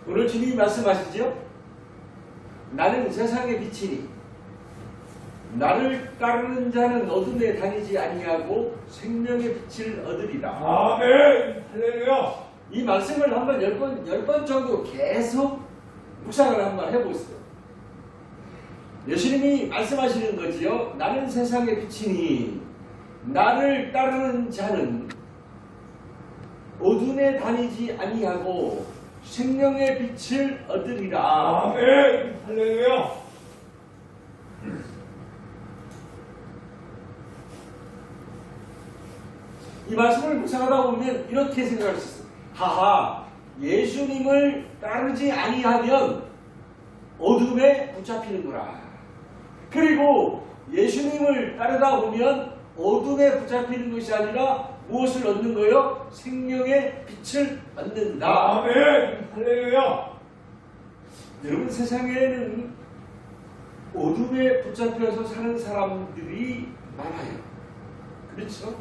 오늘 주님이 말씀하시죠? 나는 세상의 빛이니 나를 따르는 자는 어둠에 다니지 아니하고 생명의 빛을 얻으리라. 아멘. 할렐루야. 이 말씀을 한번 열 번 정도 계속 묵상을 한번 해보세요. 예수님이 말씀하시는 거지요. 나는 세상의 빛이니 나를 따르는 자는 어둠에 다니지 아니하고 생명의 빛을 얻으리라. 아멘. 할렐루야. 이 말씀을 묵상하다 보면 이렇게 생각할 수 있어요. 하하, 예수님을 따르지 아니하면 어둠에 붙잡히는구나. 그리고 예수님을 따르다 보면 어둠에 붙잡히는 것이 아니라 무엇을 얻는 거요? 생명의 빛을 얻는다. 아멘. 할렐루야. 여러분, 세상에는 어둠에 붙잡혀서 사는 사람들이 많아요. 그렇죠?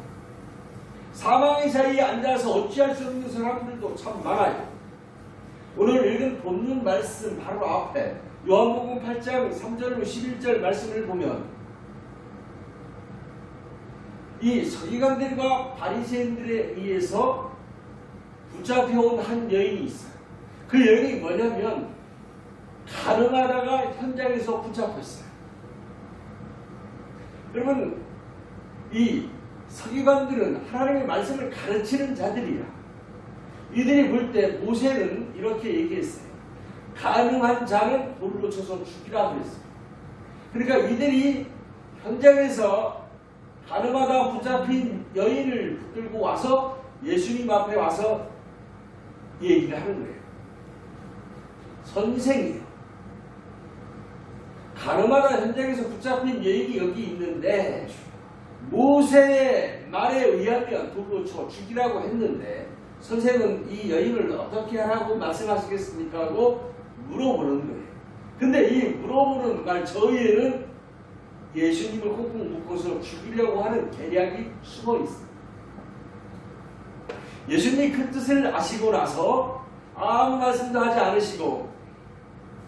사망의 자리에 앉아서 어찌할 수 없는 사람들도 참 많아요. 오늘 읽은 본문 말씀 바로 앞에 요한복음 8장 3절로 11절 말씀을 보면 이 서기관들과 바리새인들에 의해서 붙잡혀온 한 여인이 있어요. 그 여인이 뭐냐면 가늠하다가 현장에서 붙잡혔어요. 여러분, 이 서기관들은 하나님의 말씀을 가르치는 자들이야. 이들이 볼 때 모세는 이렇게 얘기했어요. 가늠한 자는 돌로 쳐서 죽이라고 했어요. 그러니까 이들이 현장에서 가늠하다 붙잡힌 여인을 붙들고 와서 예수님 앞에 와서 얘기를 하는 거예요. 선생이요, 가늠하다 현장에서 붙잡힌 여인이 여기 있는데 모세의 말에 의하면 돌로 쳐 죽이라고 했는데 선생은 이 여인을 어떻게 하라고 말씀하시겠습니까? 하고 물어보는 거예요. 근데 이 물어보는 말 저희에는 예수님을 꽁꽁 묶어서 죽이려고 하는 계략이 숨어 있어요. 예수님이 그 뜻을 아시고 나서 아무 말씀도 하지 않으시고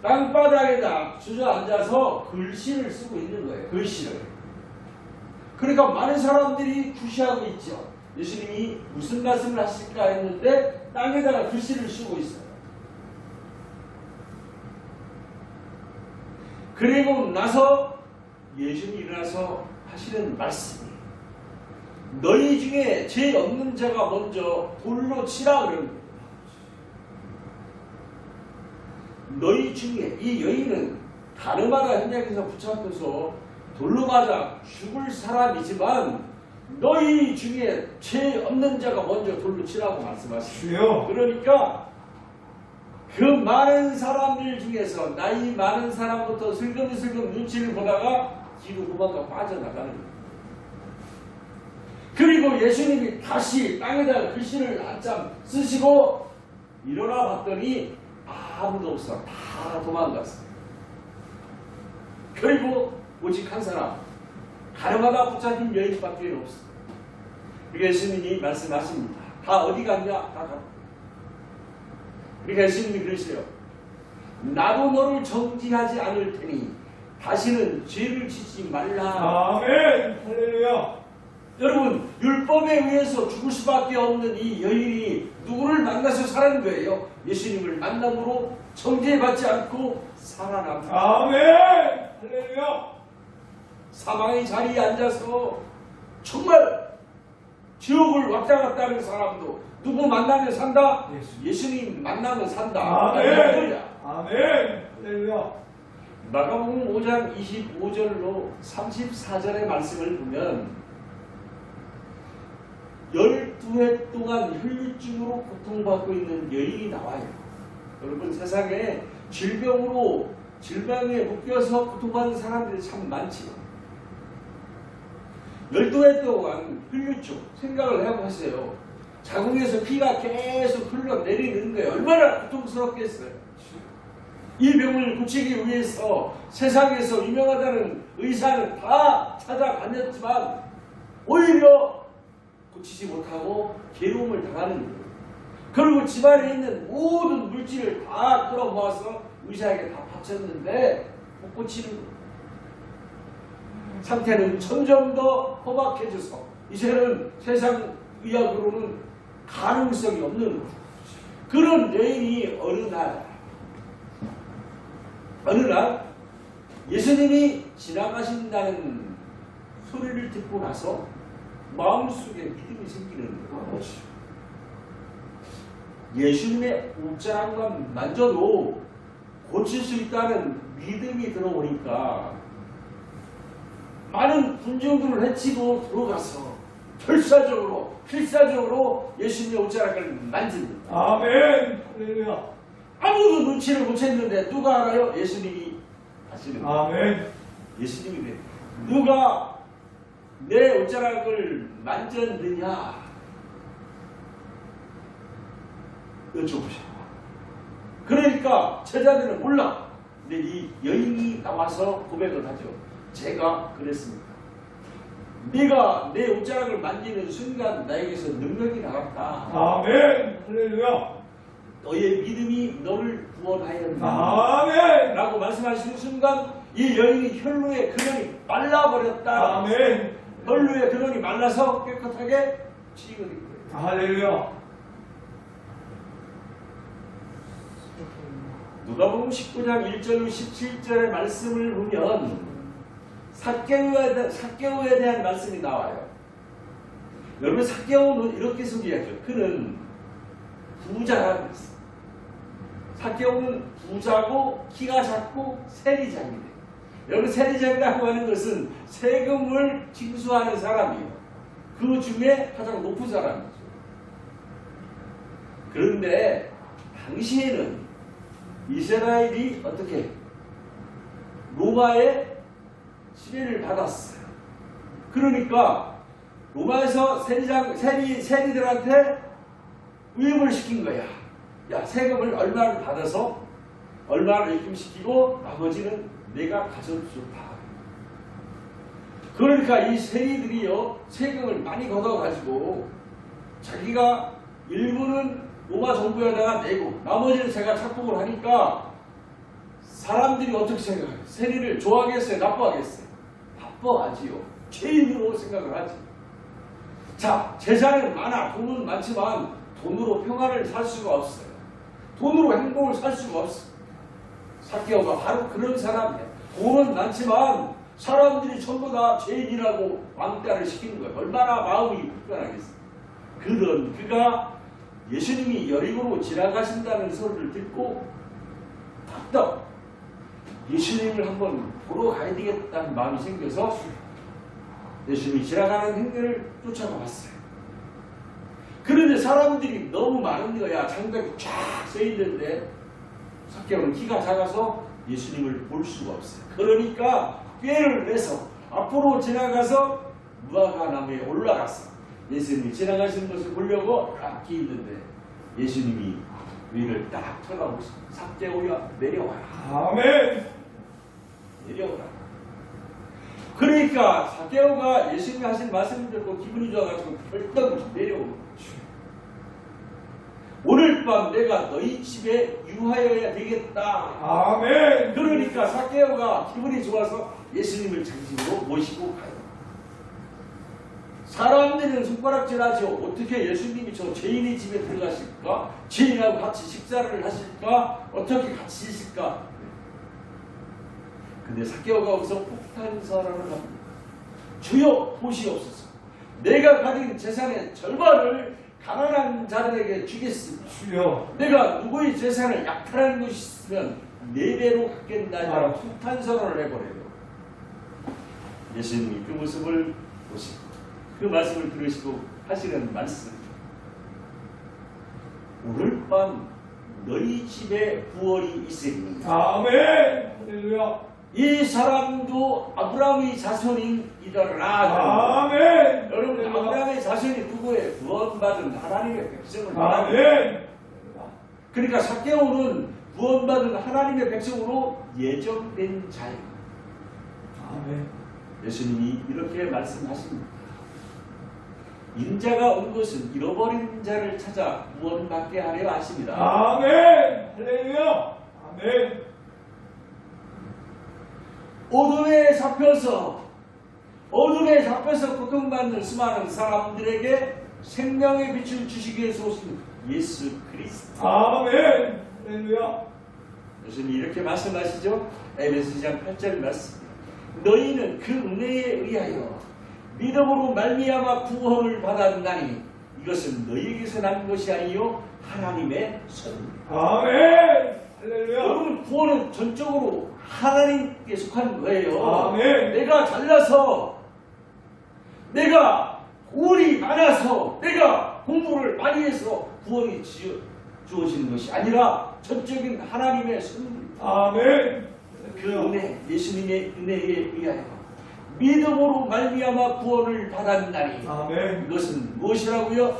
땅바닥에다 주저앉아서 글씨를 쓰고 있는 거예요. 글씨를. 그러니까 많은 사람들이 구시하고 있죠. 예수님이 무슨 말씀을 하실까 했는데 땅에다가 글씨를 쓰고 있어요. 그리고 나서 예수님이 일어나서 하시는 말씀이 너희 중에 죄 없는 자가 먼저 돌로 치라 그러는 거예요. 너희 중에 이 여인은 가늠하다 현장에서 붙잡혀서 돌로 맞아 죽을 사람이지만 너희 중에 죄 없는 자가 먼저 돌로 치라고 말씀하시죠. 그러니까 그 많은 사람들 중에서 나이 많은 사람부터 슬금슬금 눈치를 보다가 뒤로 도망가 빠져나가는 거예요. 그리고 예수님이 다시 땅에다가 글씨를 한참 쓰시고 일어나 봤더니 아무도 없어. 다 도망갔어요. 그리고 오직 한 사람, 가늠하다 붙잡힌 여인밖에 없어. 그러니까 예수님이 말씀하십니다. 다 어디 갔냐? 다 갔다. 그러니까 예수님이 그러세요. 나도 너를 정죄하지 않을 테니 다시는 죄를 짓지 말라. 아멘. 할렐루야. 여러분, 율법에 의해서 죽을 수밖에 없는 이 여인이 누구를 만나서 살은 거예요? 예수님을 만남으로 정죄받지 않고 살아납니다. 아멘. 할렐루야. 사망의 자리에 앉아서 정말 지옥을 왔다 갔다 하는 사람도 누구 만나면 산다? 예수님 만나면 산다. 아멘. 아멘. 할렐루야. 마가복음 5장 25절로 34절의 말씀을 보면 12해 동안 혈류증으로 고통받고 있는 여인이 나와요. 여러분, 세상에 질병에 묶여서 고통받는 사람들이 참 많지요. 12해 동안 혈류증, 생각을 해보세요. 자궁에서 피가 계속 흘러내리는 거예요. 얼마나 고통스럽겠어요. 이 병을 고치기 위해서 세상에서 유명하다는 의사는 다 찾아다녔지만 오히려 고치지 못하고 괴로움을 당하는 거예요. 그리고 집안에 있는 모든 물질을 다 끌어모아서 의사에게 다 바쳤는데 못 고치는 거예요. 상태는 점점 더 험악해져서 이제는 세상 의학으로는 가능성이 없는 거예요. 그런 여인이 어느 날 예수님이 지나가신다는 소리를 듣고 나서 마음속에 믿음이 생기는 거죠. 예수님의 옷자락만 만져도 고칠 수 있다는 믿음이 들어오니까 많은 군중들을 해치고 들어가서 필사적으로 예수님의 옷자락을 만집니다. 아멘. 할렐루야. 아무도 눈치를 못 챘는데 누가 알아요? 예수님이 하시는 거예요. 아멘. 예수님이 그래요. 누가 내 옷자락을 만졌느냐 여쭤보셔요. 그러니까 제자들은 몰라. 근데 이 여인이 나와서 고백을 하죠. 제가 그랬습니다. 네가 내 옷자락을 만지는 순간 나에게서 능력이 나갔다. 아멘. 할렐루야. 너의 믿음이 너를 구원하였다. 아멘. 라고 말씀하시는 순간 이 여인이 혈루의 근원이 말라버렸다. 아멘. 혈루의 근원이 말라서 깨끗하게 치유가 된 거예요. 할렐루야. 누가복음 19장 1절 17절의 말씀을 보면 삭개오에 대한 말씀이 나와요. 여러분 삭개오는 이렇게 소개하죠. 그는 부자라고 했어요. 삭개오는 부자고 키가 작고 세리장이에요. 여러분 세리장이라고 하는 것은 세금을 징수하는 사람이에요. 그 중에 가장 높은 사람이죠. 그런데 당시에는 이스라엘이 어떻게 로마의 지배를 받았어요. 그러니까 로마에서 세리들한테 위임을 시킨 거야. 야, 세금을 얼마를 받아서 얼마를 입금시키고 나머지는 내가 가져도 좋다. 그러니까 이 세리들이요 세금을 많이 걷어가지고 자기가 일부는 로마 정부에다가 내고 나머지는 제가 착복을 하니까 사람들이 어떻게 생각해요? 세리를 좋아하겠어요? 나빠하겠어요? 나빠하지요. 죄인으로 생각을 하지. 자, 재산은 많아. 돈은 많지만 돈으로 평안을 살 수가 없어요. 돈으로 행복을 살 수가 없어요. 삭개오가 바로 그런 사람이에요. 돈은 많지만 사람들이 전부 다 죄인이라고 왕따를 시키는 거예요. 얼마나 마음이 불편하겠어요. 그런 그가 예수님이 여리고로 지나가신다는 소리를 듣고 답답 예수님을 한번 보러 가야 되겠다는 마음이 생겨서 예수님이 지나가는 행렬을 쫓아가 봤어요. 그런데 사람들이 너무 많은 거야. 장벽이 쫙 서 있는데 삭개오는 키가 작아서 예수님을 볼 수가 없어요. 그러니까 꾀를 내서 앞으로 지나가서 무화과나무에 올라갔어. 예수님이 지나가시는 것을 보려고 딱 있는데 예수님이 위를 딱 쳐다보시고 삭개오야 내려와라. 아멘. 내려오라. 그러니까 삭개오가 예수님이 하신 말씀을 듣고 기분이 좋아가지고 벌떡 내려오는 거죠. 오늘 밤 내가 너희 집에 유하여야 되겠다. 아멘. 그러니까 삭개오가 기분이 좋아서 예수님을 장집으로 모시고 가요. 사람들은 손가락질하죠. 어떻게 예수님이 저 죄인의 집에 들어가실까? 죄인하고 같이 식사를 하실까? 어떻게 같이 있을까? 근데 삭개오가 거기서 폭탄선언을 합니다. 주여 보시옵소서. 내가 가진 재산의 절반을 가난한 자들에게 주겠습니다. 주여. 내가 누구의 재산을 약탈하는 것이 있으면 4배로 갚겠다고 폭탄선언을 해버려요. 예수님이 그 모습을 보시고 그 말씀을 들으시고 하시는 말씀. 오늘 밤 너희 집에 부활이 있으니. 아멘. 할렐루야. 이 사람도 아브라함의 자손이더라. 아멘. 여러분 아브라함의 자손이 누구예요? 구원받은 하나님의 백성을 아멘. 그러니까 삭개오는 구원받은 하나님의 백성으로 예정된 자예요. 아멘. 예수님이 이렇게 말씀하십니다. 인자가 온 것은 잃어버린 자를 찾아 구원받게 하려 하십니다. 아멘. 할렐루야. 아멘. 어둠에 잡혀서 고통받는 수많은 사람들에게 생명의 빛을 주시기 위해서 오신 예수 그리스도. 아멘. 할렐루야. 예수님이 이렇게 말씀하시죠. 에베소 2장 8절 말씀. 너희는 그 은혜에 의하여 믿음으로 말미암아 구원을 받았나니 이것은 너희에게서 난 것이 아니요 하나님의 선입니다. 아멘. 할렐루야. 여러분, 구원은 전적으로 하나님께 속한 거예요. 아멘. 내가 잘나서, 내가 돈이 많아서, 내가 공부를 많이 해서 구원이 주어지는 것이 아니라 전적인 하나님의 선물입니다. 아멘. 그 은혜, 예수님의 은혜에 의하여 믿음으로 말미암아 구원을 받았나니 아멘. 이것은 무엇이라고요?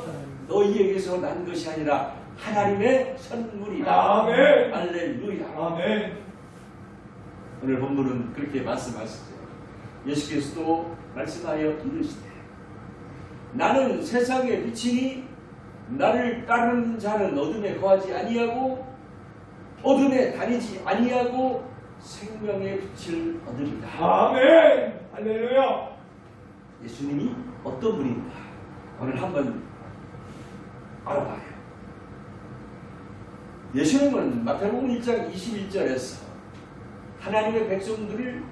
너희에게서 난 것이 아니라 하나님의 선물이다. 아멘. 할렐루야. 아멘. 오늘 본문은 그렇게 말씀하시죠. 예수께서도 말씀하여 이르시되 나는 세상의 빛이니 나를 따르는 자는 어둠에 거하지 아니하고 어둠에 다니지 아니하고 생명의 빛을 얻으리라. 아멘. 할렐루야. 예수님이 어떤 분인가 오늘 한번 알아봐요. 예수님은 마태복음 1장 21절에서 하나님의 백성들을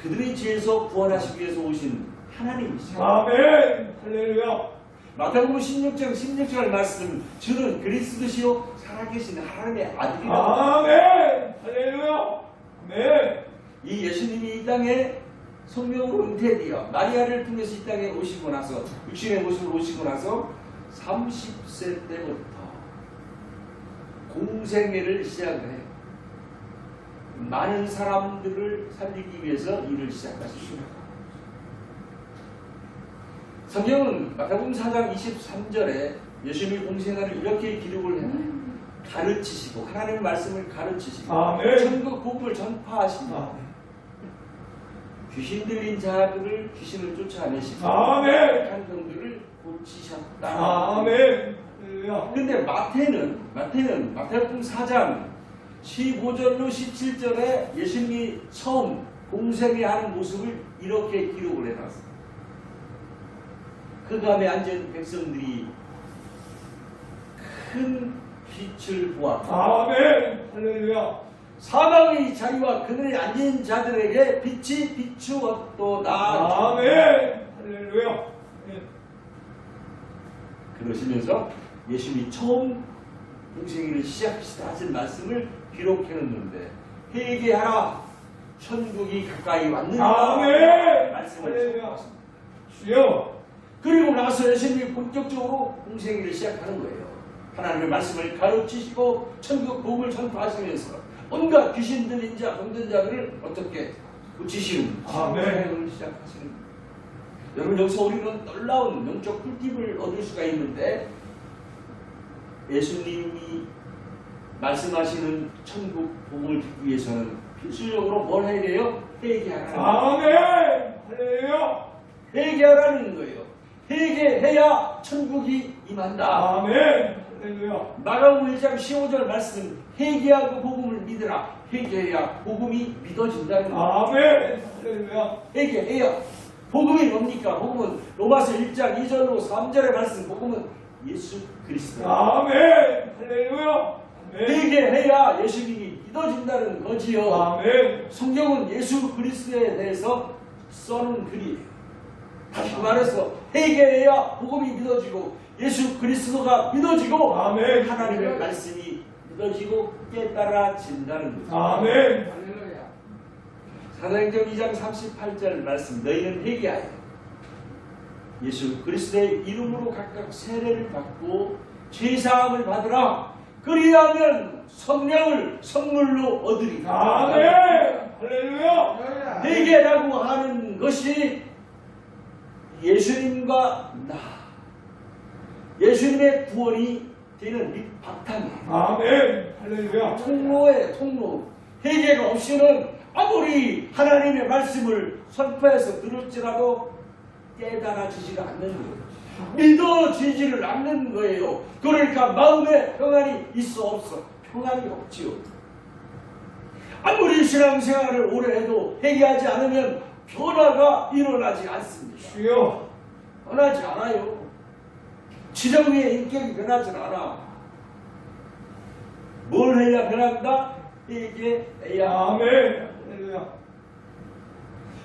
그들의 죄에서 구원하시기 위해서 오신 하나님이시죠. 아멘. 할렐루야. 마태복음 16장 16절 말씀 주는 그리스도시요 살아계신 하나님의 아들이라. 아멘. 할렐루야. 아멘. 이 예수님이 이 땅에 성령으로 잉태되어 마리아를 통해서 이 땅에 오시고 나서 육신의 모습으로 오시고 나서 30세 때부터 공생애를 시작을 해요. 많은 사람들을 살리기 위해서 일을 시작하십니다. 성경은 마태복음 4장 23절에 예수님의 공생애를 이렇게 기록을 해요. 가르치시고 하나님의 말씀을 가르치시고 아멘. 천국 복음을 전파하시고 귀신 들린 자들을 귀신을 쫓아내시고 아멘. 약한 병들을 고치셨다. 아멘. 할렐루야. 근데 마태는 마태복음 4장 15절로 17절에 예수님이 처음 공생애 하는 모습을 이렇게 기록을 해놨어요. 그 감에 앉은 백성들이 큰 빛을 보았고 아멘. 할렐루야. 사망의 자리와 그늘에 앉은 자들에게 빛이 비추었도다. 아멘. 할렐루야. 예. 그러시면서 예수님이 처음 공생애를 시작하시다 하신 말씀을 기록해놓는데 회개하라 천국이 가까이 왔느니라. 아멘. 말씀을 할렐루야. 적었습니다. 주여. 그리고 나서 예수님이 본격적으로 공생애를 시작하는 거예요. 하나님의 말씀을 가르치시고 천국 복음을 전파하시면서 온갖 귀신 들린 자, 병든 자들을 어떻게 고치시는 아멘. 공생애를 시작하시는 거예요. 여러분, 여기서 우리는 놀라운 영적 꿀팁을 얻을 수가 있는데 예수님이 말씀하시는 천국 복음을 듣기 위해서는 필수적으로 뭘 해야 돼요? 회개하라는 거예요. 아멘. 할렐루야. 회개하라는 거예요. 회개해야 천국이 임한다. 아멘. 할렐루야. 마가복음 1장 15절 말씀, 회개하고 복음을 믿으라. 회개해야 복음이 믿어진다는 거예요. 아멘. 할렐루야. 회개해야. 복음이 뭡니까? 복음은 로마서 1장 2절로 3절의 말씀, 복음은 예수 그리스도. 아멘. 할렐루야. 아멘. 회개해야 예수님이 믿어진다는 거지요. 아멘. 성경은 예수 그리스도에 대해서 써놓은 글이에요. 다시 말해서 회개해야 복음이 믿어지고 예수 그리스도가 믿어지고 아멘. 하나님의 말씀이 믿어지고 깨달아진다는 거죠. 아멘. 사도행전 2장 38절 말씀, 너희는 회개하여 예수 그리스도의 이름으로 각각 세례를 받고 죄사함을 받으라. 그리하면 성령을 선물로 얻으리라. 아멘. 할렐루야. 회개라고 하는 것이 예수님과 나, 예수님의 구원이 되는 밑바탕이에요. 아멘. 할렐루야. 통로에 통로. 회개가 없이는 아무리 하나님의 말씀을 선포해서 들을지라도 깨달아지지가 않는 거예요. 믿어지지를 않는 거예요. 그러니까 마음에 평안이 있어 없어? 평안이 없지요. 아무리 신앙생활을 오래 해도 회개하지 않으면 변화가 일어나지 않습니다. 주여. 변하지 않아요. 지정의 인격이 변하지 않아. 뭘 해야 변한다? 회개해야. 아멘. 할렐루야.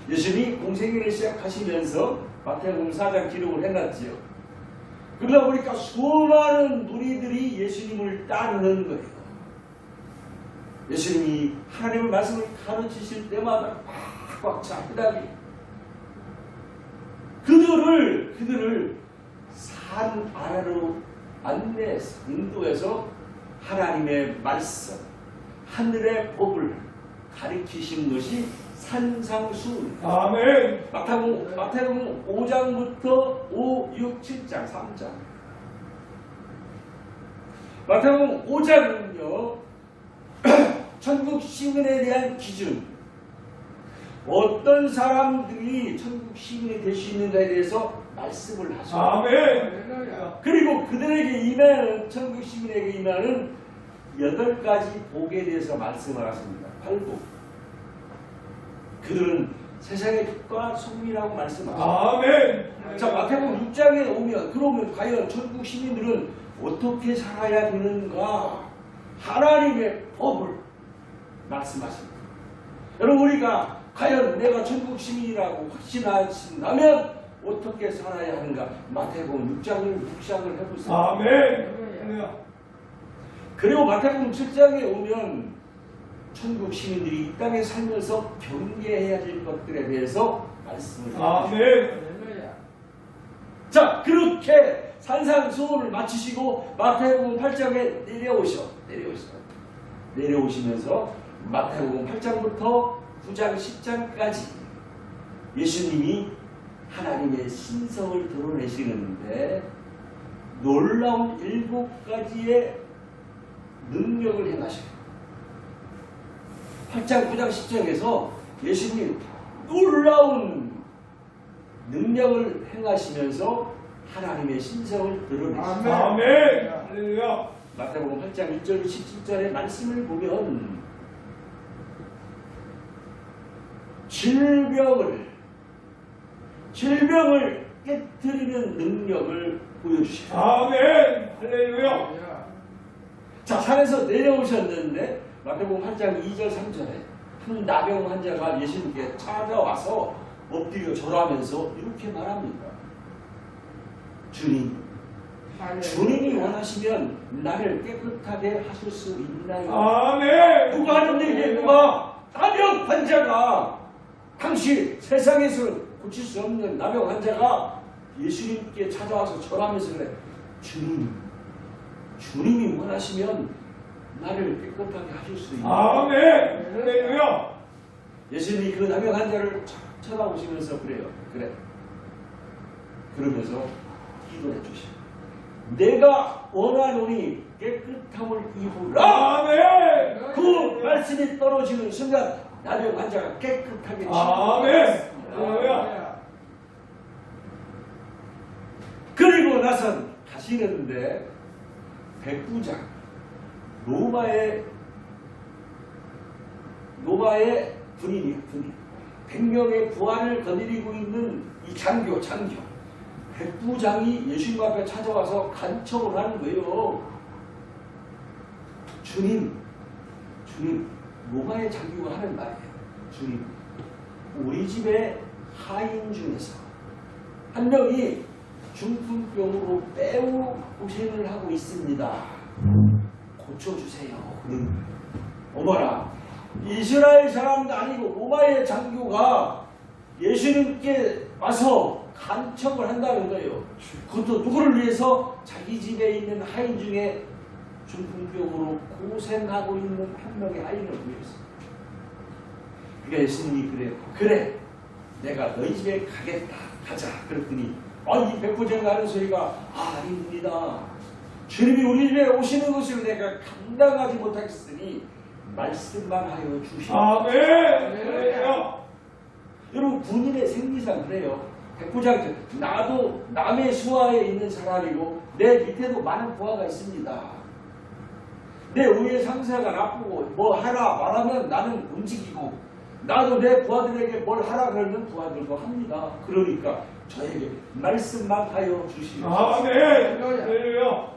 예수님이 공생애를 시작하시면서 마태복음 4장 기록을 해놨지요. 그러다 보니까 수많은 무리들이 예수님을 따르는 거예요. 예수님이 하나님의 말씀을 가르치실 때마다 꽉꽉 잡히다니 그들을 산 아래로 안내해서 인도해서 하나님의 말씀, 하늘의 법을 가르치신 것이 산상수훈입니다. 아멘. 마태복음 5장부터 5, 6, 7장, 3장. 마태복음 5장은요, 천국 시민에 대한 기준, 어떤 사람들이 천국 시민이 될 수 있는가에 대해서 말씀을 하죠. 아멘. 그리고 그들에게 임하는, 천국 시민에게 임하는 8가지 복에 대해서 말씀을 하십니다. 8복. 그들은 세상의 빛과 소금이라고 말씀하죠. 아멘. 자, 마태복음 6장에 오면 그러면 과연 천국 시민들은 어떻게 살아야 되는가? 하나님의 법을 말씀하십니다. 여러분, 우리가 과연 내가 천국 시민이라고 확신하신다면 어떻게 살아야 하는가? 마태복음 6장을 묵상을 해보세요. 아멘. 할렐루야. 그리고 마태복음 7장에 오면 천국 시민들이 이 땅에 살면서 경계해야 될 것들에 대해서 말씀을 해주십니다. 아멘. 자, 그렇게 산상수훈을 마치시고 마태복음 8장에 내려오시면서 마태복음 8장부터 9장 10장까지 예수님이 하나님의 신성을 드러내시는데 놀라운 7가지의 능력을 행하십니다. 8장, 9장, 10장에서 예수님이 놀라운 능력을 행하시면서 하나님의 신성을 드러내십니다. 아멘. 할렐루야. 마태복음 8장 1절 17절의 말씀을 보면 질병을 깨뜨리는 능력을 보여주십니다. 아멘. 할렐루야. 자, 산에서 내려오셨는데 마태복음 8장 2절 3절에 한 나병 환자가 예수님께 찾아와서 엎드려 절하면서 이렇게 말합니다. 주님이 원하시면 나를 깨끗하게 하실 수 있나요? 아멘. 누가 하는데 이게 누가? 나병 환자가, 당시 세상에서 고칠 수 없는 나병 환자가 예수님께 찾아와서 절하면서 그래. 주님이 원하시면 나를 깨끗하게 하실 수 있나요? 아멘. 할렐루야. 예수님이 그 나병 환자를 쳐다보시면서 그래요. 그래. 그러면서 기도해 주시오. 내가 원하노니 깨끗함을 입으라. 아멘. 그 말씀이 떨어지는 순간 나병 환자가 깨끗하게 아멘. 할렐루야. 그리고 나선 가시는데 백부장 로마의 군인 100명의 부하를 거느리고 있는 이 장교 백부장이 예수님 앞에 찾아와서 간청을 하는 거예요. 주님, 로마의 장교가 하는 말이에요. 주님, 우리 집의 하인 중에서 한 명이 중풍병으로 매우 고생을 하고 있습니다. 고쳐주세요. 어머나, 이스라엘 사람도 아니고 로마의 장교가 예수님께 와서 간청을 한다는 거예요. 그것도 누구를 위해서? 자기 집에 있는 하인 중에 중풍병으로 고생하고 있는 한 명의 하인을 위해서. 그러니까 예수님이 그래 내가 너희 집에 가겠다. 가자. 그랬더니 이 백부장가 하는 소리가 아닙니다. 주님이 우리 집에 오시는 것을 내가 감당하지 못하겠으니 말씀만 하여 주시옵소서. 아멘. 할렐루야. 여러분, 군인의 생리상 그래요. 백부장, 나도 남의 수하에 있는 사람이고 내 밑에도 많은 부하가 있습니다. 내 위에 상사가 나쁘고 뭐 하라 말하면 나는 움직이고 나도 내 부하들에게 뭘 하라 그러면 부하들도 합니다. 그러니까 저에게 말씀만 하여 주시옵소서. 아멘. 할렐루야.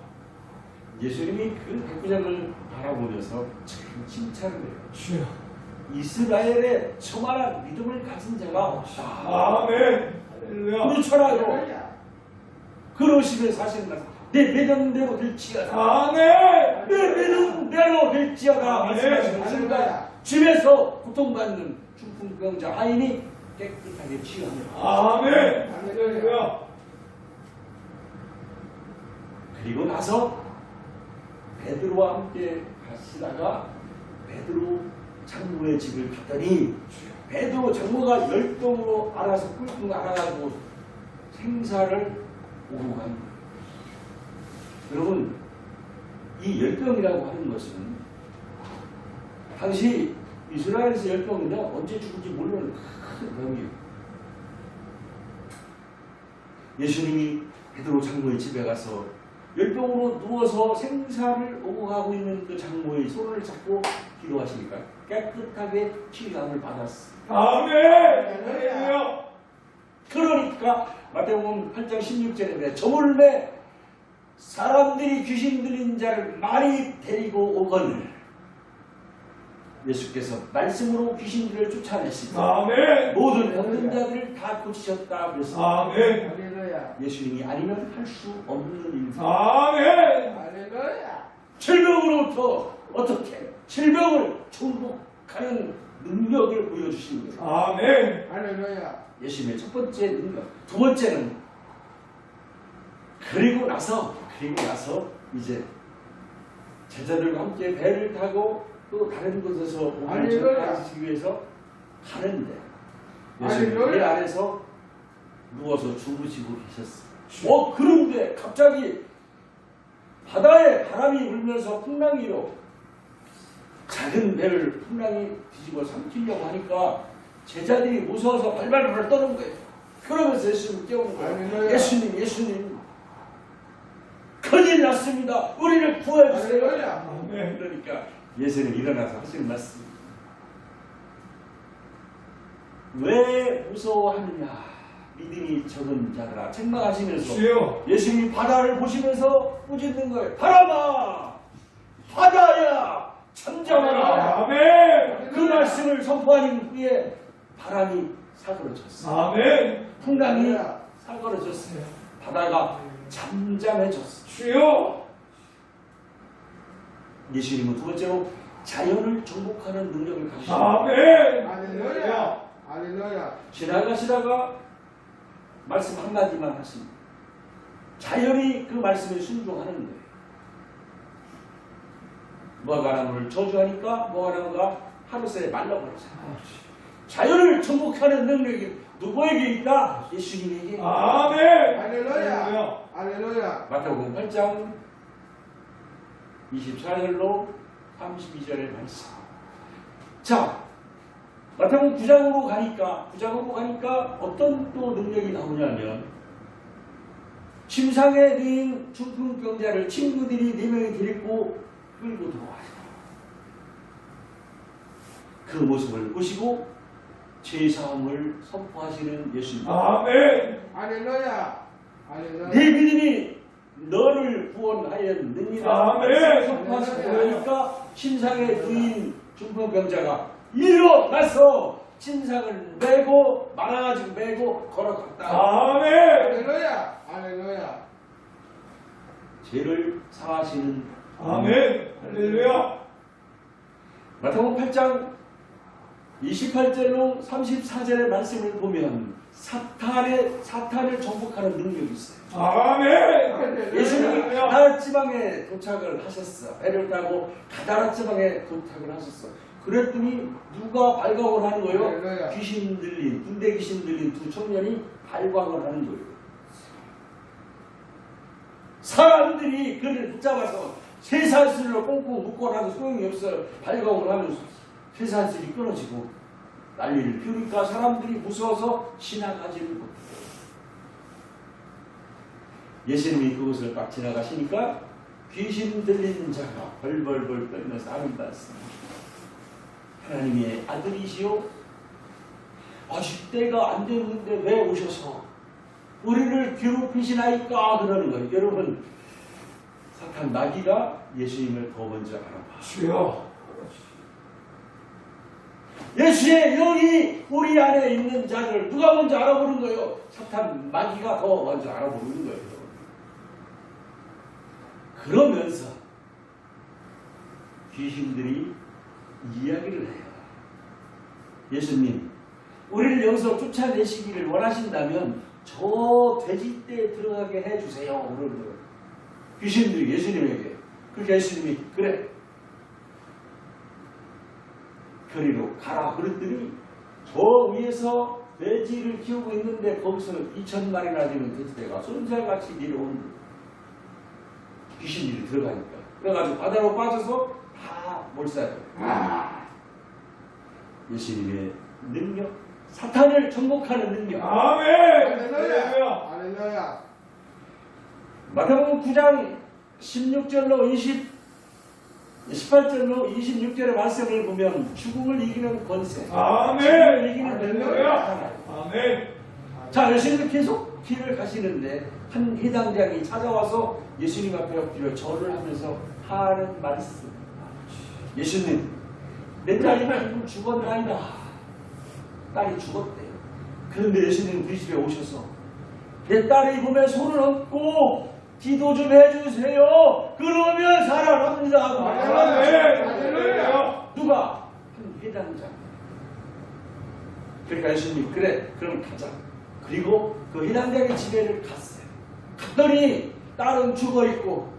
예수님이 그 백부장을 바라보면서 참 칭찬을 해요. 주여. 이스라엘에 저만한 믿음을 가진 자가 없다. 아멘. 할렐루야. 그렇잖아요. 그러시면 사실은 내 믿음대로 될지어다. 아멘. 내 믿음대로 될지어다. 말씀하시면서 집에서 고통받는 중풍병자 하인이 깨끗하게 치유합니다. 아멘. 할렐루야. 그리고 나서 베드로와 함께 가시다가 베드로 장로의 집을 갔더니 베드로 장로가 열동으로 알아서 꿀꿀 알아가지고 생사를 오고 간 거예요. 여러분, 이 열병이라고 하는 것은 당시 이스라엘에서 열병이면 언제 죽을지 모르는 큰 병이에요. 예수님이 베드로 장로의 집에 가서 열병으로 누워서 생사를 오고 가고 있는 그 장로의 손을 잡고 기도하시니까 깨끗하게 치유함을 받았어요. 아멘. 할렐루야. 그러니까 마태복음 8장 16절에 저물매 사람들이 귀신 들린 자를 많이 데리고 오거늘 예수께서 말씀으로 귀신들을 쫓아내시고 아멘. 모든 병든 자들을 다 고치셨다 그랬습니다. 아멘. 할렐루야. 예수님이 아니면 할 수 없는 일입니다. 아멘. 할렐루야. 질병으로부터 어떻게 질병을 정복하는 능력을 보여주시는 거예요. 아멘. 할렐루야. 예수님의 첫 번째 능력. 두 번째는 그리고 나서 이제 제자들과 함께 배를 타고 또 다른 곳에서 복음을 전하기 위해서 가는데 예수님 배 안에서 누워서 주무시고 계셨어요. 그런데 갑자기 바다에 바람이 불면서 풍랑이요. 작은 배를 풍랑이 뒤집어 삼키려고 하니까 제자들이 무서워서 발발발 떠는 거예요. 그러면서 예수님을 깨우는 거예요. 예수님 큰일 났습니다. 우리를 구해주세요. 아멘. 그러니까 예수님 일어나서 하시는 말씀. 왜 무서워하느냐? 믿음이 적은 자들아. 책망하시면서 주여. 예수님이 바다를 보시면서 꾸짖는 거예요. 바람아, 바다야, 잠잠하라. 아멘. 그 말씀을 선포하는 후에 바람이 사그러졌어요. 아멘. 풍랑이 사그러졌어요. 바다가 잠잠해졌어요. 주여. 예수님은 두 번째로 자연을 정복하는 능력을 가지셨습니다. 아멘. 할렐루야. 할렐루야. 지나가시다가 말씀 한마디만 하십니다. 자연이 그 말씀에 순종하는 거예요. 무화과나무를 저주하니까 무화과나무가 하루 새에 말라버리잖아요. 자연을 정복하는 능력이 누구에게 있다? 예수님에게. 아멘. 할렐루야. 할렐루야. 마태복음 8장 24절로 32절의 말씀. 자, 마태복음 9장으로 가니까 어떤 또 능력이 나오냐면 침상에 누인 중풍병자를 친구들이 4명이 데리고 끌고 들어와요. 그 모습을 보시고 죄사함을 선포하시는 예수님. 아멘. 할렐루야. 할렐루야. 내 믿음이 너를 구원하였느니라. 아멘. 선포하시고 그러니까 침상에 누인 중풍병자가 일어나서 침상을 메고 말아가지고 메고 걸어갔다. 아멘. 할렐루야. 할렐루야. 죄를 사하시는 아멘. 할렐루야. 마태복음 8장 28절로 34절의 말씀을 보면 사탄을 정복하는 능력이 있어요. 아멘. 예수님이 할렐루야. 가다라 지방에 도착을 하셨어. 배를 타고 가다라 지방에 도착을 하셨어. 그랬더니 누가 발광을 하는 거예요? 할렐루야. 귀신 들린, 군대 귀신 들린 두 청년이 발광을 하는 거예요. 사람들이 그를 붙잡아서 쇠사슬로 꽁꽁 묶어놔도 소용이 없어요. 발광을 하면서 쇠사슬이 끊어지고 난리를 피우니까 사람들이 무서워서 지나가지를 못해요. 예수님이 그곳을 딱 지나가시니까 귀신 들린 자가 벌벌벌 떨면서 아름답습니다. 하나님의 아들이시오, 아직 때가 안 됐는데 왜 오셔서 우리를 괴롭히시나이까 그러는 거예요. 여러분, 사탄 마귀가 예수님을 더 먼저 알아봐. 주여. 예수의 영이 우리 안에 있는 자를 누가 먼저 알아보는 거예요? 사탄 마귀가 더 먼저 알아보는 거예요. 그러면서 귀신들이 이야기를 해요. 예수님, 우리를 여기서 쫓아내시기를 원하신다면 저 돼지떼에 들어가게 해주세요. 그러는 거예요. 귀신들이 예수님에게. 그렇게 예수님이 그래, 거리로 가라 그랬더니 저 위에서 돼지를 키우고 있는데 거기서 2,000마리나 되는 돼지떼가 손살같이 내려오는 거예요. 귀신들이 들어가니까. 그래가지고 바다로 빠져서 다 몰살해요. 예수님의 능력, 사탄을 정복하는 능력. 아멘. 할렐루야. 할렐루야. 마태복음 9장 16절로 18절로 26절의 말씀을 보면 죽음을 이기는 권세, 아멘. 죽음을 이기는 할렐루야. 능력. 아멘. 자, 예수님도 계속 길을 가시는데 한 해당장이 찾아와서 예수님 앞에 엎드려 절을 하면서 하는 말씀. 예수님, 내 딸이 죽었나이다. 딸이 죽었대요. 그런데 예수님 그 집에 오셔서 내 딸의 몸에 손을 얹고 기도 좀 해주세요. 그러면 살아납니다. 할렐루야. 누가? 한 회당장. 그러니까 예수님, 그래, 그럼 가자. 그리고 그 회당장의 집에를 갔어요. 갔더니 딸은 죽어있고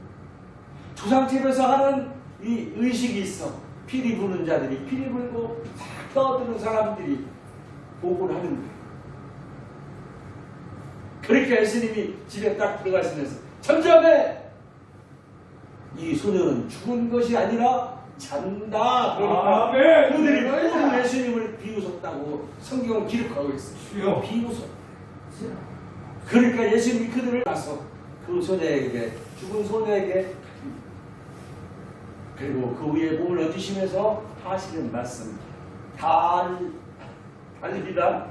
조상집에서 하는 이 의식이 있어. 피리 부는 자들이 피리 불고 싹 떠드는 사람들이 복을 하는 거예요. 그러니까 예수님이 집에 딱 들어가시면서 잠잠해! 이 소녀는 죽은 것이 아니라 잔다. 그러니까 아멘. 그들이 모든 예수님을 비웃었다고 성경은 기록하고 있어요. 주여. 비웃었다. 그러니까 예수님이 그들을 가서 그 소녀에게, 죽은 소녀에게, 그리고 그 위에 몸을 얹으시면서 하시는 말씀. 달리다.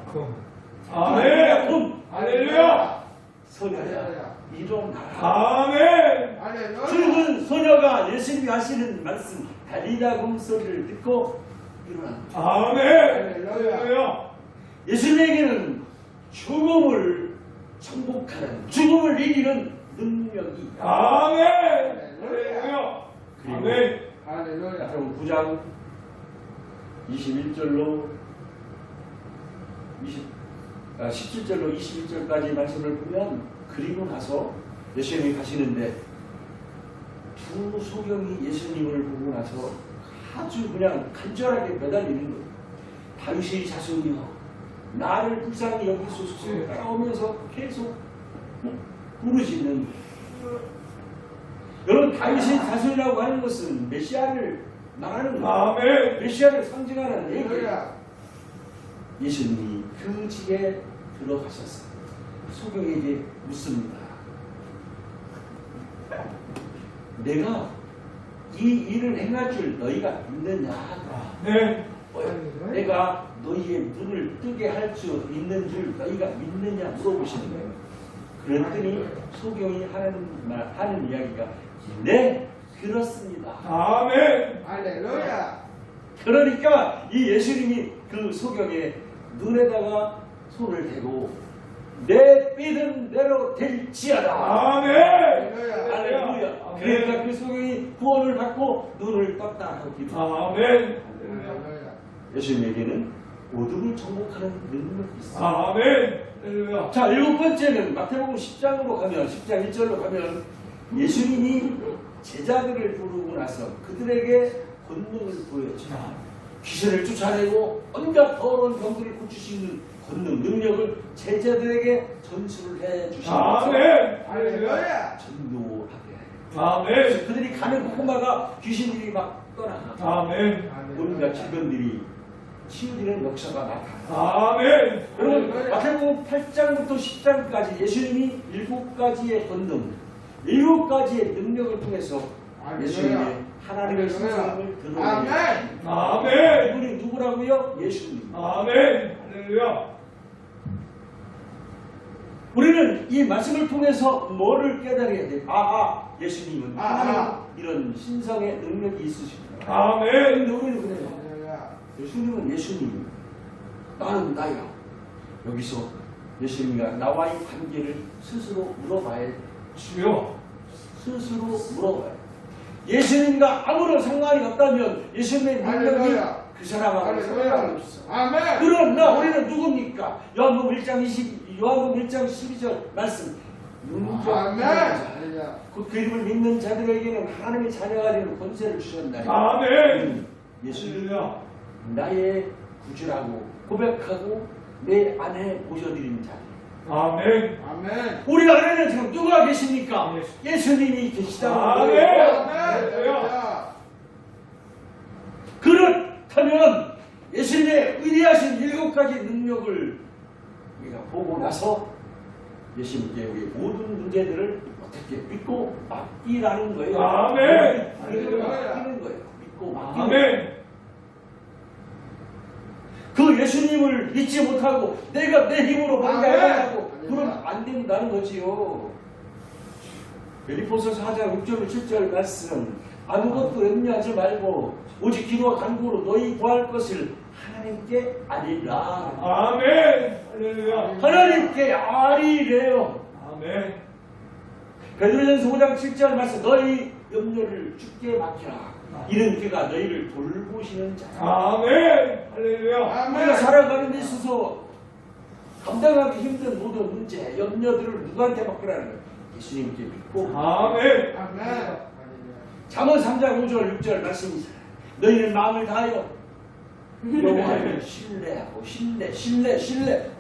아멘. 할렐루야. 소녀야, 일어나라. 아멘. 할렐루야. 죽은 소녀가 예수님이 하시는 말씀, 달리다 금 소리를 듣고 일어난다. 아멘. 할렐루야. 예수님에게는 죽음을 정복하는, 죽음을 이기는 능력이 있다. 아멘. 할렐루야. 그리고 아멘. 할렐루야. 그럼 9장 21절로 17절로 21절까지 말씀을 보면, 그리고 나서 예수님이 가시는데 두 소경이 예수님을 보고 나서 아주 그냥 간절하게 매달리는 거예요. 다윗의 자손이여, 나를 불쌍히 여기소서 따라오면서 계속 부르짖는 거예요. 여러분, 다윗의 자손이라고 하는 것은 메시아를 말하는 거예요. 아멘. 메시아를 상징하는 얘기예요. 할렐루야. 예수님이 그 집에 들어가셔서 소경에게 묻습니다. 내가 이 일을 행할 줄 너희가 믿느냐? 네. 내가 너희의 눈을 뜨게 할 수 있는 줄 너희가 믿느냐? 물어보시는 거예요. 그랬더니 소경이 하는 이야기가, 네, 그렇습니다. 아멘. 할렐루야. 그러니까 이 예수님이 그 소경의 눈에다가 손을 대고 내 믿은 대로 될지어다. 아멘. 할렐루야. 그러니까 그 소경이 구원을 받고 눈을 떴다 하고 기도. 아멘. 할렐루야. 예수님에게는 모두를 정복하는 능력이 있어요. 아멘. 할렐루야. 자, 7번째는 마태복음 10장으로 가면, 10장 1절로 가면 예수님이 제자들을 부르고 나서 그들에게 권능을 보여줘요. 귀신을 쫓아내고 온갖 더러운 병들을 고칠 수 있는 권능, 능력을 제자들에게 전수를 해주시면서 아멘. 할렐루야. 전도하게 해요. 아멘. 그래서 그들이 가는 곳마다 귀신들이 막 떠나가. 아멘. 온갖 질병들이 치유되는 역사가 나타나. 아멘. 여러분 마태복음 8장부터 10장까지 예수님이 7가지의 권능, 7가지의 능력을 통해서 예수님의 하나님의 신성을 드러내요. 아멘. 아멘. 이분이 누구라고요? 예수님. 아멘. 할렐루야. 우리는 이 말씀을 통해서 뭐를 깨달아야 돼? 예수님은 하나님 이런 신성의 능력이 있으십니다. 아멘. 근데 우리는 그래요. 할렐루야. 예수님은 예수님, 나는 나야. 여기서 예수님과 나와의 관계를 스스로 물어봐야 돼. 주여. 스스로 물어봐야 돼. 예수님과 아무런 상관이 없다면 예수님의 능력이 할렐루야. 그 사람하고 상관없어. 아멘. 그러나 우리는 누굽니까? 요한복음 1장 12절 말씀. 아멘. 할렐루야. 그 이름을 믿는 자들에게는 하나님의 자녀가 되는 권세를 주셨나니. 아멘. 예수님 할렐루야. 나의 구주라고 고백하고 내 안에 모셔드린 자들. 아멘. 아멘. 우리 안에는 지금 누가 계십니까? 예수님이 계시다는 아멘. 거예요. 할렐루야. 그렇다면 예수님의 위대하신 7가지 능력을 우리가 보고 나서 예수님께 우리의 모든 문제들을 어떻게 믿고 맡기라는 거예요. 아멘. 믿고 맡기는 거예요. 믿고 맡기는 거예요. 아멘. 그 예수님을 믿지 못하고 내가 내 힘으로 방해하려고 아멘. 그러면 안 된다는 거지요. 빌립보서 4장 6절 7절 말씀. 아무것도 염려하지 말고 오직 기도와 간구로 너희 구할 것을 하나님께 아리라. 아멘. 할렐루야. 하나님께 아리래요. 아멘. 베드로전서 5장 7절 말씀. 너희 염려를 주께 맡기라. 이는 그가 너희를 돌보시는 자. 아멘. 할렐루야. 우리가 살아가는 데 있어서 감당하기 힘든 모든 문제, 염려들을 누구한테 맡기라는 거예요? 예수님께 믿고. 아멘. 아멘. 잠언 3장 5절 6절 말씀이잖아요. 너희는 마음을 다하여 여호와를 신뢰하고 신뢰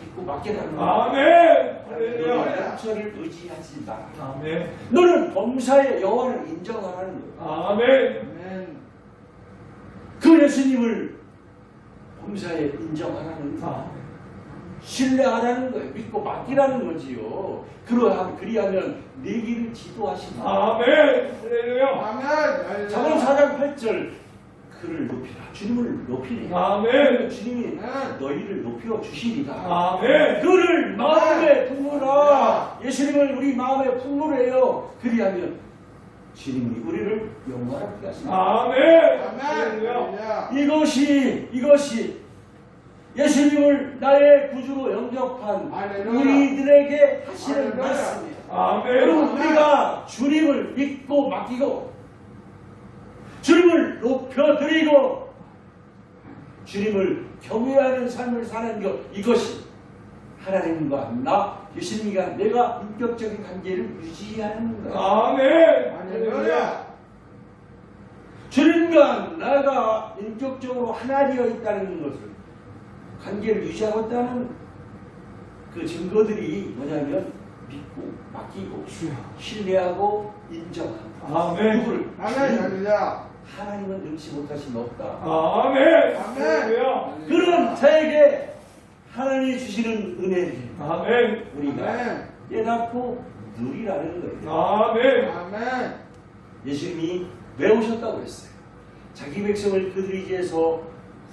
믿고 맡기라는 거예요. 아멘. 너는 할렐루야. 연처를 의지하지 마라. 아멘. 너는 범사의 여호와를 인정하라는 거예요. 아멘. 아멘. 그 예수님을 범사에 인정하라는 거예요. 아멘. 신뢰하라는 거예요. 믿고 맡기라는 거지요. 그리하면 내 길을 지도하신다. 아멘. 할렐루야. 아멘. 잠언 4장 8절 그를 높이라. 주님을 높이래. 아멘. 주님이 아멘. 너희를 높여 주시리라. 아멘. 그를 마음에 품으라. 예수님을 우리 마음에 품으래요. 그리하면 주님이 우리를 영광하게 하신다. 아멘. 아멘. 할렐루야. 할렐루야. 이것이 예수님을 나의 구주로 영접한 할렐루야. 우리들에게 하시는 할렐루야. 말씀이에요. 아멘. 여러분 우리가 주님을 믿고 맡기고 주님을 높여드리고 주님을 경외하는 삶을 사는 것, 이것이 하나님과 나 예수님과 내가 인격적인 관계를 유지하는 거예요. 아멘. 할렐루야. 주님과 나가 인격적으로 하나 되어 있다는 것을 관계를 유지하고 있다는 그 증거들이 뭐냐면 믿고 맡기고 신뢰하고 인정하고. 아멘. 누구를? 아멘. 할렐루야. 하나님은 능치 못하신 없다. 아멘. 아멘. 할렐루야. 그런 자에게 하나님이 주시는 은혜를 아멘. 우리가 아멘. 깨닫고 누리라는 거예요. 아멘. 아멘. 예수님이 왜 오셨다고 했어요? 자기 백성을 그들에게서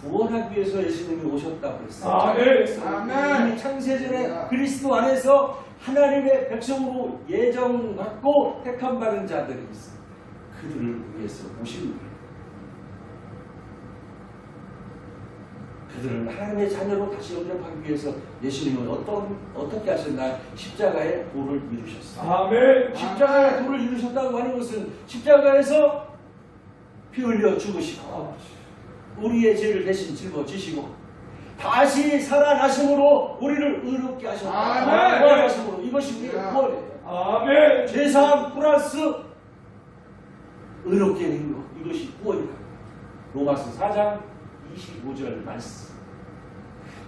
구원하기 위해서 예수님이 오셨다고 했어요. 아멘. 아멘. 이미 창세전에 그리스도 안에서 하나님의 백성으로 예정받고 택함 받은 자들이 있어요. 그들을 위해서 오신 거예요. 그들을 하나님의 자녀로 다시 영접하기 위해서 예수님은 어떻게 하셨나? 십자가의 도를 이루셨어요. 아멘. 십자가의 도를 이루셨다고 하는 것은 십자가에서 피 흘려 죽으시고 우리의 죄를 대신 짊어지시고 다시 살아나심으로 우리를 의롭게 하셨다. 아멘. 부활하심으로 이것이 우리의 구원이에요. 아멘. 죄사함 플러스 의롭게 된 것, 이것이 구원이다. 로마서 4장 25절 말씀.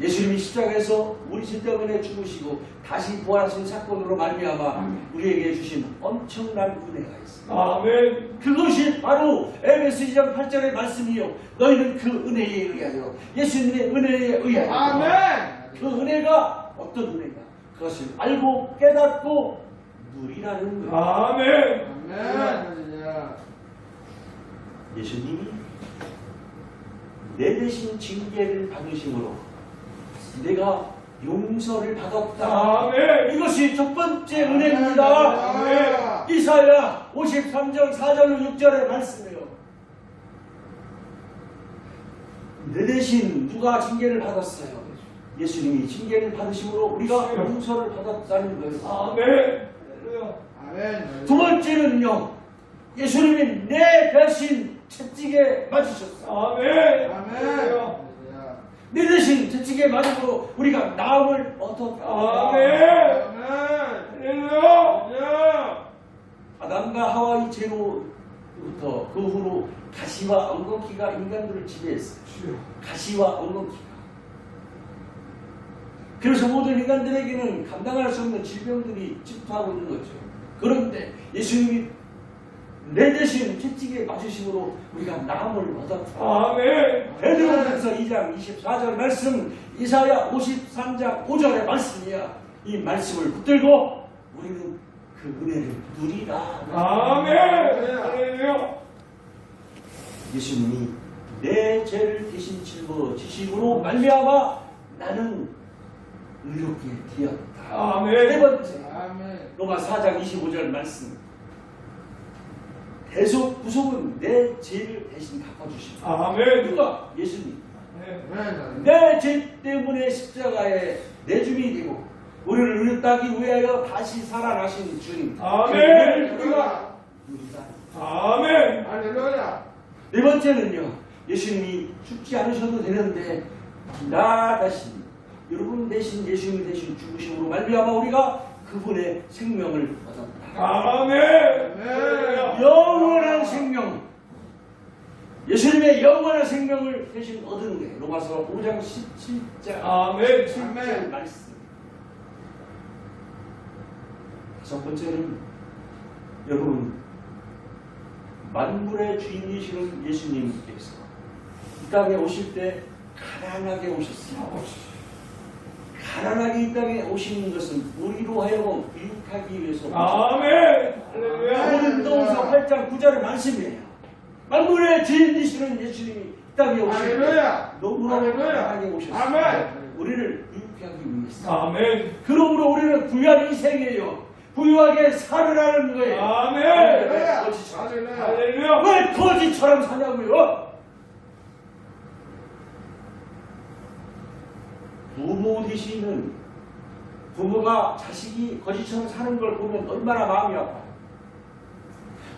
예수님이 십자가에서 우리 죄 때문에 죽으시고 다시 부활하신 사건으로 말미암아 우리에게 주신 엄청난 은혜가 있습니다. 아멘. 그것이 바로 에베소 2장 8절의 말씀이요. 너희는 그 은혜에 의하여 예수님의 은혜에 의하여 아멘. 그 은혜가 어떤 은혜가? 그것을 알고 깨닫고 누리라는 거예요. 아멘. 할렐루야. 예수님이 내 대신 징계를 받으심으로 내가 용서를 받았다. 아멘. 이것이 첫 번째 은혜입니다. 이사야 53장 4절로 6절의 말씀이에요. 내 대신 누가 징계를 받았어요? 예수님이 징계를 받으심으로 우리가 용서를 받았다는 거예요. 아멘. 할렐루야. 아멘. 두 번째는요, 예수님이 내 대신 채찍에 맞으셨어요. 아멘. 아멘. 내 대신 채찍에 맞음으로 우리가 나음을 얻었다. 아멘. 할렐루야. 아담과 하와의 죄로부터 그 후로 가시와 엉겅퀴가 인간들을 지배했어요. 가시와 엉겅퀴가. 그래서 모든 인간들에게는 감당할 수 없는 질병들이 집도하고 있는 거죠. 그런데 예수님이 내 대신 채찍에 맞으심으로 우리가 나음을 얻었다. 아멘. 베드로전서 2장 24절 말씀, 이사야 53장 5절의 말씀이야. 이 말씀을 붙들고 우리는 그 은혜를 누리라. 아멘. 할렐루야. 예수님이 내 죄를 대신 짊어지심으로 말미암아 나는 의롭게 되었다. 아멘. 세 번째, 아멘. 로마 4장 25절 말씀. 대속 구속은 내 죄를 대신 갚아주십니다. 아멘. 누가? 예수님. 아멘. 내 죄 때문에 십자가에 내줌이 되고 우리를 의롭다기 위하여 다시 살아나신 주님. 아멘. 그 은혜를 우리가 누리다. 아멘. 할렐루야. 네 번째는요, 예수님이 죽지 않으셔도 되는데 나 대신, 여러분 대신 예수님 대신 죽으심으로 말미암아 우리가 그분의 생명을 얻었다. 아멘. 아멘. 영원한 생명, 예수님의 영원한 생명을 대신 얻은 게 로마서 5장 17절 아멘. 7절 말씀. 다섯 번째는 여러분, 만물의 주인이시는 예수님께서 이 땅에 오실 때 가난하게 오셨습니다. 가난하게 이 땅에 오시는 것은 우리로 하여금 유익하기 위해서 아멘. 할렐루야. 고린도후서 8장 9절의 말씀이에요. 만물의 주인이시는 예수님이 이 땅에 오실 때 할렐루야. 너무나 할렐루야. 가난하게 오셨습니다. 아멘. 우리를 유익하기 위해서. 아멘. 그러므로 우리는 부유한 인생이에요. 부유하게 살으라는 거예요. 아멘. 왜 거지처럼, 할렐루야. 할렐루야. 왜 거지처럼 사냐고요? 부모 되시는 부모가 자식이 거지처럼 사는 걸 보면 얼마나 마음이 아파요.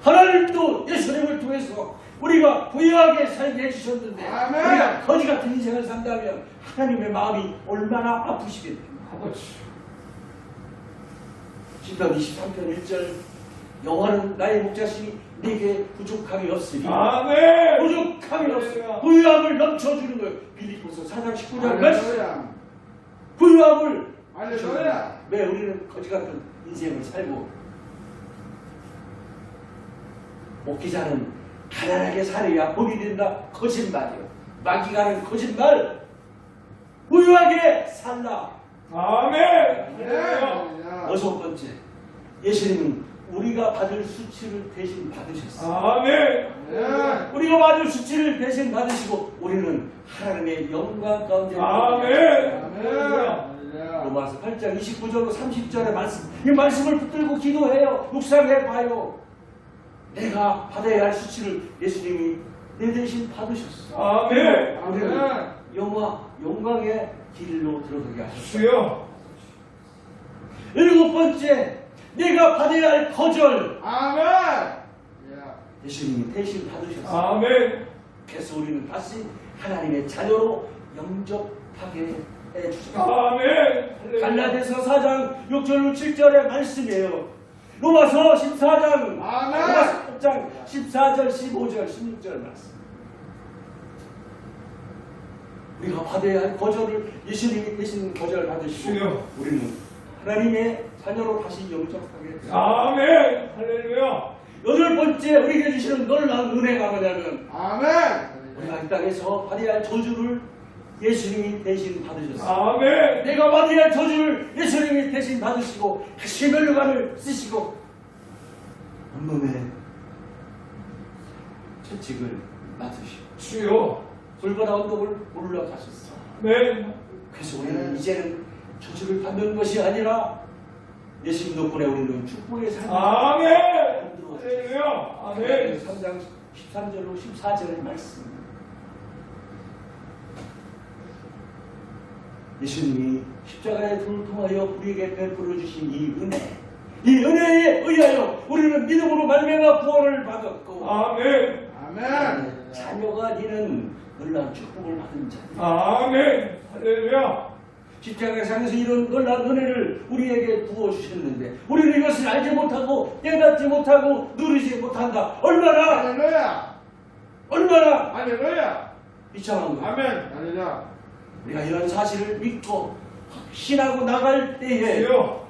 하나님도 예수님을 통해서 우리가 부유하게 살게 해주셨는데 아멘. 우리가 거지 같은 인생을 산다면 하나님의 마음이 얼마나 아프시겠어요. 시편 23편 1절, 여호와는 나의 목자시니 네게 부족함이 없으리. 아멘. 부족함이 없으리. 부유함을 넘쳐주는 거예요. 빌립보서 4장 19절 말씀. 할렐루야. 부유함을 할렐루야. 왜 우리는 거지 같은 인생을 살고, 목기자는 가난하게 살아야 복이 된다. 거짓말이요. 마귀가는 거짓말. 부유하게 살라. 아멘. 할렐루야. 여섯 번째, 예수님은 우리가 받을 수치를 대신 받으셨어요. 아멘. 아멘. 우리가 받을 수치를 대신 받으시고 우리는 하나님의 영광 가운데 아멘. 할렐루야. 로마서 8장 29절로 30절의 말씀, 이 말씀을 붙들고 기도해요. 묵상해봐요. 내가 받아야 할 수치를 예수님이 내 대신 받으셨어. 아멘. 우리는 아멘. 영광의 길로 들어가게 하셨어요. 주여. 일곱 번째, 내가 받아야 할 거절, 아멘. 예수님이 대신 받으셨어요. 아멘. 그래서 우리는 다시 하나님의 자녀로 영접하게 해주셨어요. 아멘. 갈라디아서 4장 6절 7절의 말씀이에요. 로마서 14장, 아멘. 로마서 10장 14절 15절 16절 말씀. 우리가 받아야 할 거절을 예수님이 대신 거절 받으시고 주여. 우리는 하나님의 자녀로 다시 영접하게 됐습니다. 아멘. 할렐루야. 여덟 번째 우리에게 주시는 놀라운 은혜가 뭐냐면 아멘. 우리가 이 땅에서 받아야 할 저주를 예수님이 대신 받으셨습니다. 아멘. 내가 받아야 할 저주를 예수님이 대신 받으시고 시멸관을 쓰시고 온몸에 채찍을 맡으시고 주여. 불과 언덕을 올라가셨어. 네. 그래서 우리는 이제는 저주를 받는 것이 아니라 예수님 덕분에 우리는 축복의 삶을 아멘. 할렐루야. 아멘. 3장 13절로 14절의 말씀. 예수님이 십자가의 불을 통하여 우리에게 베풀어 주신 이 은혜에 의하여 우리는 믿음으로 말미암아 구원을 받았고 아멘. 아멘. 자녀가 되는 놀라운 축복을 받은 자. 아멘. 할렐루야. 십자가상에서 이런 놀라운 은혜를 우리에게 부어주셨는데 우리는 이것을 알지 못하고 깨닫지 못하고 누리지 못한다. 얼마나 할렐루야. 할렐루야. 비참한 거야. 아멘. 할렐루야. 우리가 이런 사실을 믿고 확신하고 나갈 때에 주여.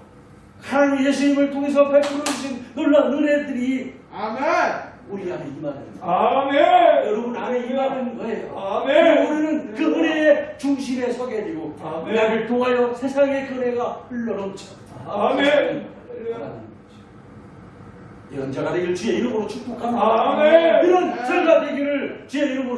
하나님 예수님을 통해서 베풀어 주신 놀라운 은혜들이 아멘. 우리 안에 임하는 거예요. 아멘. 여러분 안에 임하는 거예요. 아멘. 우리는 그 은혜의 중심에 서게 되고 아멘. 우리를 통하여 세상의 그 은혜가 흘러넘쳐. 아멘. 이런 자가 되길 주의 이름으로 축복합니다. 아멘. 이런 자가 되기를 주의 이름으로